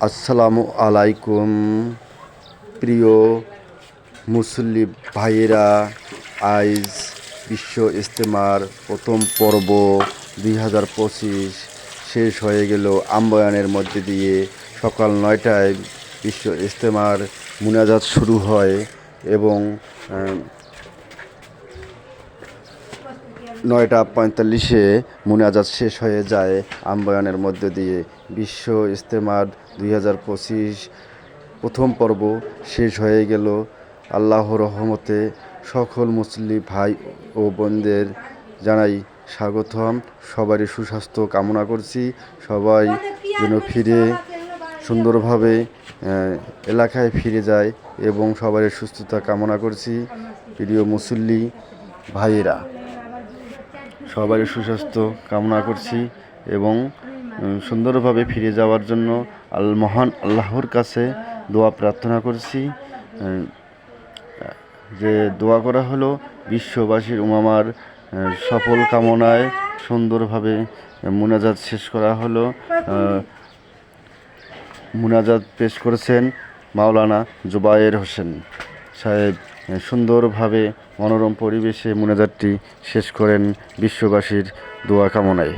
আসসালামু আলাইকুম প্রিয় মুসল্লি ভাইয়েরা, আজ বিশ্ব ইজতেমার প্রথম পর্ব 2025 শেষ হয়ে গেল। আম্বয়ানের মধ্যে দিয়ে সকাল 9টায় বিশ্ব ইজতেমার মুনাজাত শুরু হয় এবং 9:45 মুনাজাত শেষ হয়ে যায়। আম্বয়ানের মধ্য দিয়ে বিশ্ব ইজতেমার 2025 প্রথম পর্ব শেষ হয়ে গেল। আল্লাহর রহমতে সকল মুসলিম ভাই ও বোনদের জানাই স্বাগতম। সবারই সুস্বাস্থ্য কামনা করছি। সবাই যেন ফিরে সুন্দরভাবে এলাকায় ফিরে যায় এবং সবারই সুস্থতা কামনা করছি। প্রিয় মুসল্লি ভাইয়েরা, সবারই সুস্বাস্থ্য কামনা করছি এবং সুন্দরভাবে ফিরে যাওয়ার জন্য মহান আল্লাহর কাছে দোয়া প্রার্থনা করছি। যে দোয়া করা হলো বিশ্ববাসীর উমামার সফল কামনায় সুন্দরভাবে মুনাজাত শেষ করা হলো। মুনাজাত পেশ করেছেন মাওলানা জুবায়ের হোসেন সাহেব। সুন্দরভাবে মনোরম পরিবেশে মুনাজাতটি শেষ করেন বিশ্ববাসীর দোয়া কামনায়।